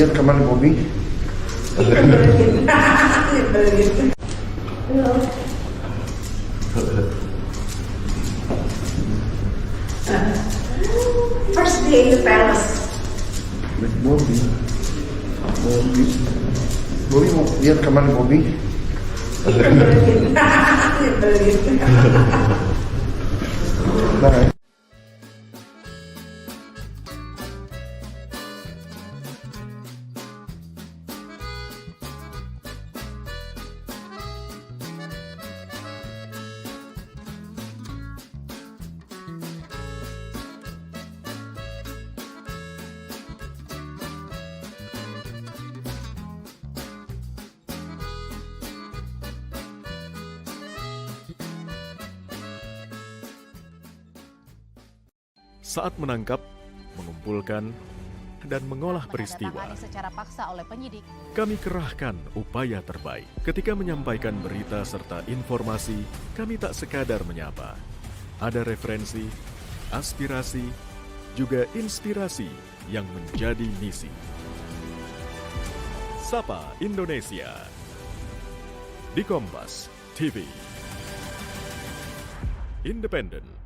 dia rekaman Bobby. First day in the palace. With Bobby. Bobby mau dia rekaman Bobby. Bye. Saat menangkap, mengumpulkan, dan mengolah peristiwa, secara paksa oleh penyidik. kami kerahkan upaya terbaik. Ketika menyampaikan berita serta informasi, kami tak sekadar menyapa. Ada referensi, aspirasi, juga inspirasi yang menjadi misi. Sapa Indonesia di Kompas TV. Independen,